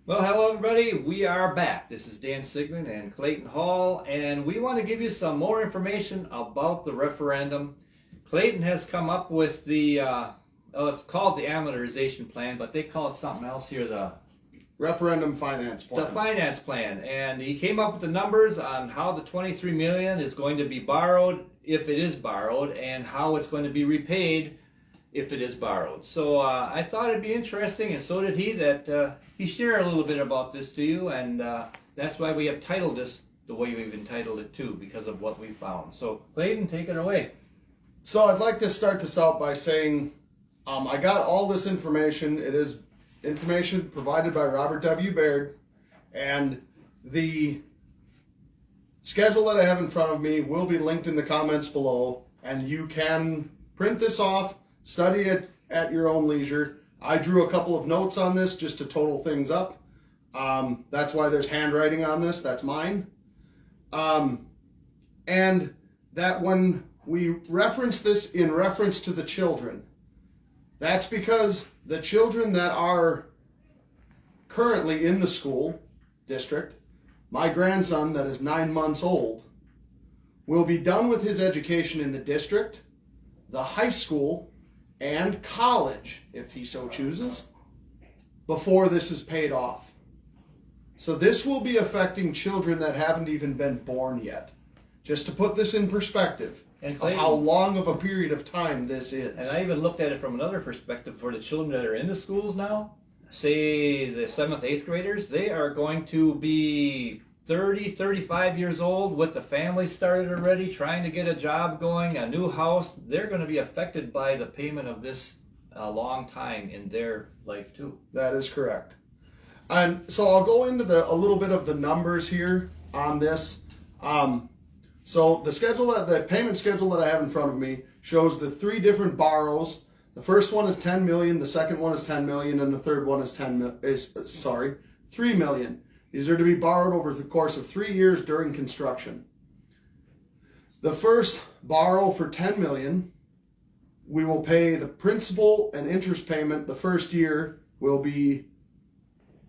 Well, hello everybody. We are back. This is Dan Sigmund and Clayton Hall, and we want to give you some more information about the referendum. Clayton has come up with it's called the amortization plan, but they call it something else here, the Referendum finance plan. finance plan. And he came up with the numbers on how the 23 million is going to be borrowed, if it is borrowed, and how it's going to be repaid if it is borrowed. So I thought it'd be interesting, and so did he, that he shared a little bit about this to you, and that's why we have titled this the way we've entitled it too, because of what we found. So Clayton, take it away. So I'd like to start this out by saying I got all this information. It is information provided by Robert W. Baird, and the schedule that I have in front of me will be linked in the comments below, and you can print this off, study it at your own leisure. I drew a couple of notes on this just to total things up. That's why there's handwriting on this. That's mine. And that when we reference this in reference to the children, that's because the children that are currently in the school district, my grandson that is 9 months old, will be done with his education in the district, the high school, and college, if he so chooses, before this is paid off. So this will be affecting children that haven't even been born yet. Just to put this in perspective And of Clayton, how long of a period of time this is. and I even looked at it from another perspective for the children that are in the schools now. Say the 7th, 8th graders, they are going to be 30, 35 years old with the family started already, trying to get a job going, a new house. They're going to be affected by the payment of this a long time in their life too. That is correct. And so I'll go into a little bit of the numbers here on this. So the payment schedule that I have in front of me shows the three different borrows. The first one is 10 million, the second one is 10 million, and the third one is 3 million. These are to be borrowed over the course of 3 years during construction. The first borrow for 10 million, we will pay the principal and interest payment. The first year will be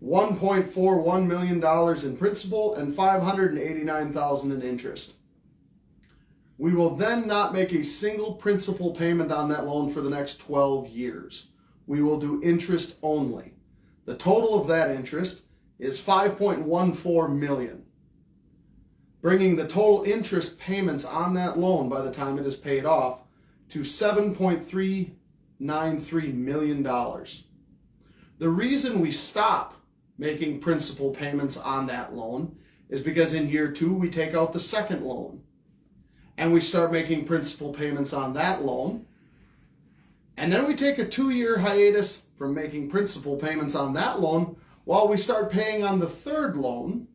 $1.41 million in principal and $589,000 in interest. We will then not make a single principal payment on that loan for the next 12 years. We will do interest only. The total of that interest is $5.14 million, bringing the total interest payments on that loan by the time it is paid off to $7.393 million. The reason we stop making principal payments on that loan is because in year 2 we take out the second loan and we start making principal payments on that loan, and then we take a 2-year hiatus from making principal payments on that loan while we start paying on the third loan,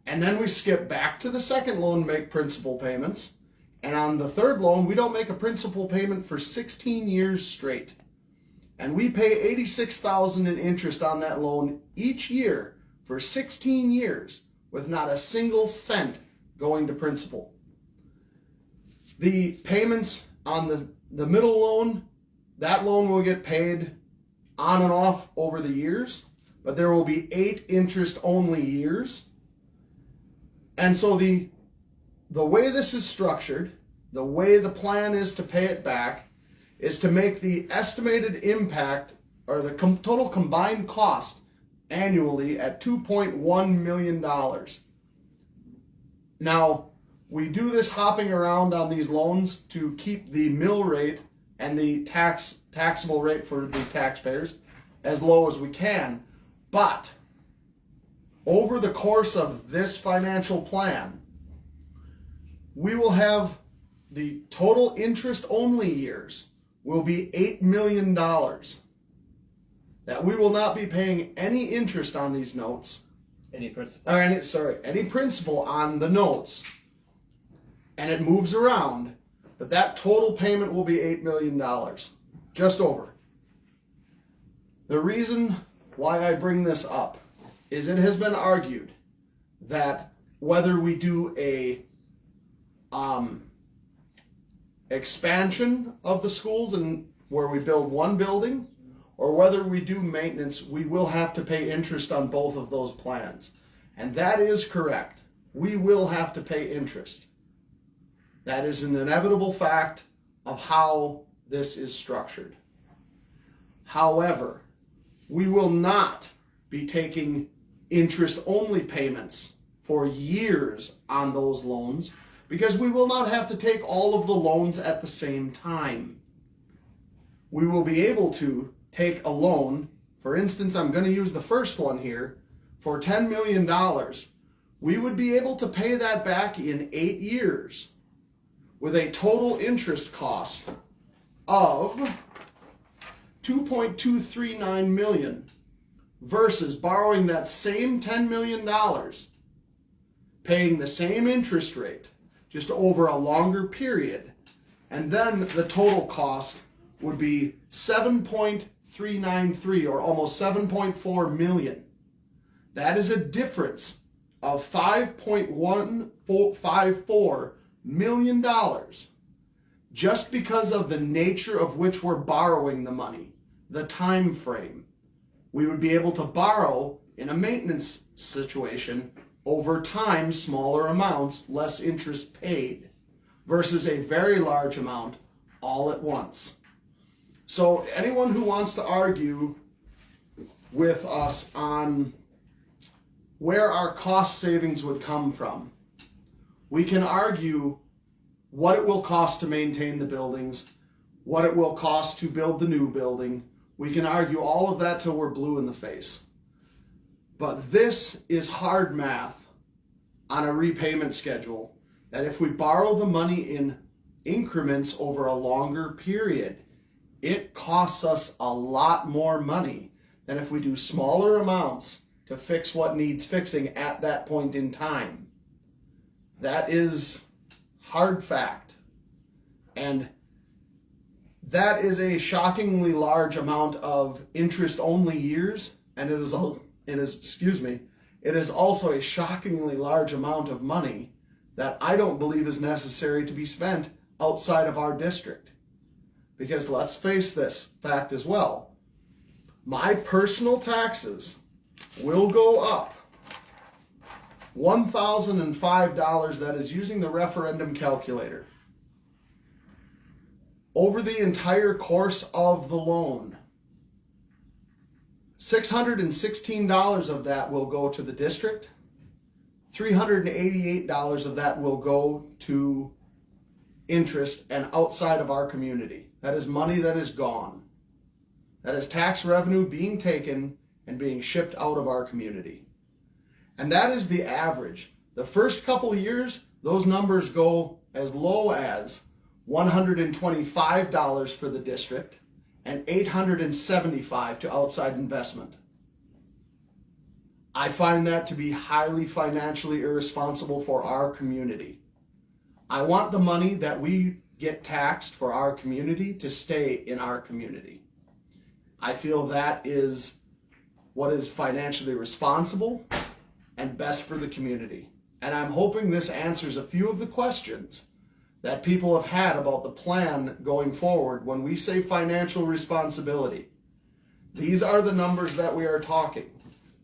and then we skip back to the second loan and make principal payments, and on the third loan we don't make a principal payment for 16 years straight, and we pay $86,000 in interest on that loan each year for 16 years with not a single cent going to principal. The payments on the middle loan, that loan will get paid on and off over the years, but there will be 8 interest-only years. And so the way this is structured, the way the plan is to pay it back, is to make the estimated impact or the total combined cost annually at $2.1 million. Now, we do this hopping around on these loans to keep the mill rate and the taxable rate for the taxpayers as low as we can. But over the course of this financial plan, we will have the total interest only years will be $8 million. That we will not be paying any interest on these notes. Any principal? Any principal on the notes. And it moves around, but that total payment will be $8 million, just over. The reason why I bring this up is it has been argued that whether we do a expansion of the schools and where we build one building, or whether we do maintenance, we will have to pay interest on both of those plans. And that is correct. We will have to pay interest. That is an inevitable fact of how this is structured. However, we will not be taking interest-only payments for years on those loans because we will not have to take all of the loans at the same time. We will be able to take a loan, for instance, I'm going to use the first one here, for $10 million. We would be able to pay that back in 8 years with a total interest cost of $2.239 million versus borrowing that same $10 million, paying the same interest rate just over a longer period, and then the total cost would be 7.393 or almost 7.4 million. That is a difference of $5.154 million just because of the nature of which we're borrowing the money, the time frame. We would be able to borrow in a maintenance situation over time, smaller amounts, less interest paid, versus a very large amount all at once. So anyone who wants to argue with us on where our cost savings would come from, we can argue what it will cost to maintain the buildings, what it will cost to build the new building. We can argue all of that till we're blue in the face. But this is hard math on a repayment schedule that if we borrow the money in increments over a longer period, it costs us a lot more money than if we do smaller amounts to fix what needs fixing at that point in time. That is hard fact. And that is a shockingly large amount of interest-only years, and it is also a shockingly large amount of money that I don't believe is necessary to be spent outside of our district. Because let's face this fact as well. My personal taxes will go up $1,005, that is using the referendum calculator, over the entire course of the loan. $616 of that will go to the district. $388 of that will go to interest and outside of our community. That is money that is gone. That is tax revenue being taken and being shipped out of our community. And that is the average. The first couple years, those numbers go as low as $125 for the district and $875 to outside investment. I find that to be highly financially irresponsible for our community. I want the money that we get taxed for our community to stay in our community. I feel that is what is financially responsible and best for the community. And I'm hoping this answers a few of the questions that people have had about the plan going forward when we say financial responsibility. These are the numbers that we are talking.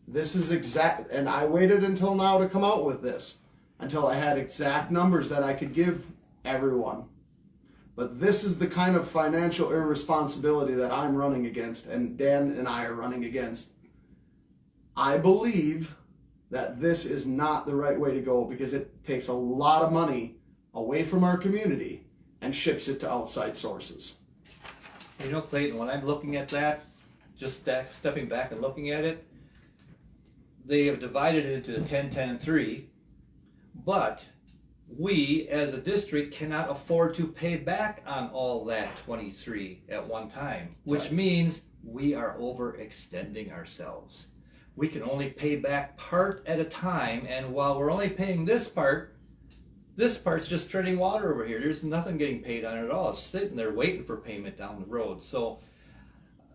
This is exact, and I waited until now to come out with this, until I had exact numbers that I could give everyone. But this is the kind of financial irresponsibility that I'm running against, and Dan and I are running against. I believe that this is not the right way to go because it takes a lot of money away from our community and ships it to outside sources. You know, Clayton, when I'm looking at that, just stepping back and looking at it, they have divided it into 10, 10, and 3, but we as a district cannot afford to pay back on all that 23 at one time, which Right. means we are overextending ourselves. We can only pay back part at a time, and while we're only paying this part's just treading water over here. There's nothing getting paid on it at all. It's sitting there waiting for payment down the road. So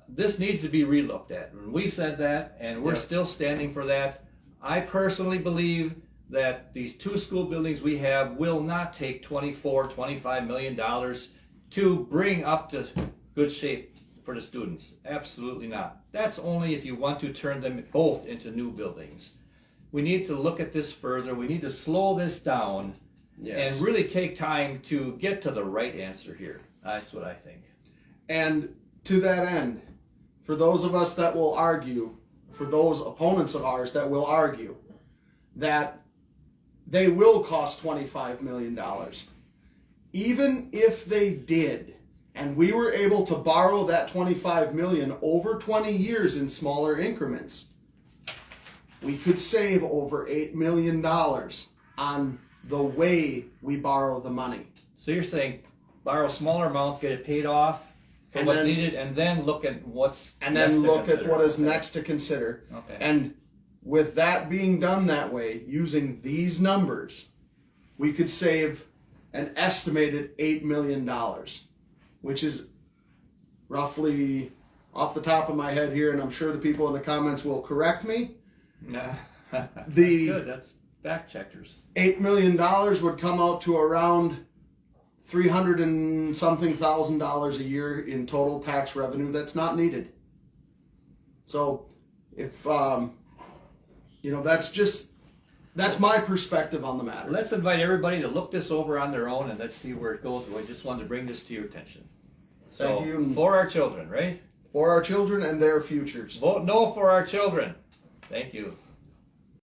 this needs to be relooked at. And we've said that, and we're still standing for that. I personally believe that these two school buildings we have will not take $24, $25 million to bring up to good shape for the students. Absolutely not. That's only if you want to turn them both into new buildings. We need to look at this further. We need to slow this down and really take time to get to the right answer here. That's what I think. And to that end, for those of us that will argue, for those opponents of ours that will argue that they will cost $25 million, even if they did, and we were able to borrow that $25 million over 20 years in smaller increments, we could save over $8 million on the way we borrow the money. So you're saying borrow smaller amounts, get it paid off for And what's then- needed, and then look at what's And next then to look at consider. what is next to consider. Okay. And with that being done that way, using these numbers, we could save an estimated $8 million, which is roughly, off the top of my head here, and I'm sure the people in the comments will correct me, Nah. The- That's fact checkers. $8 million would come out to around $300 and something thousand a year in total tax revenue that's not needed. So if, that's my perspective on the matter. Let's invite everybody to look this over on their own, and let's see where it goes. We just wanted to bring this to your attention. So, Thank you. For our children, right? For our children and their futures. Vote no for our children. Thank you.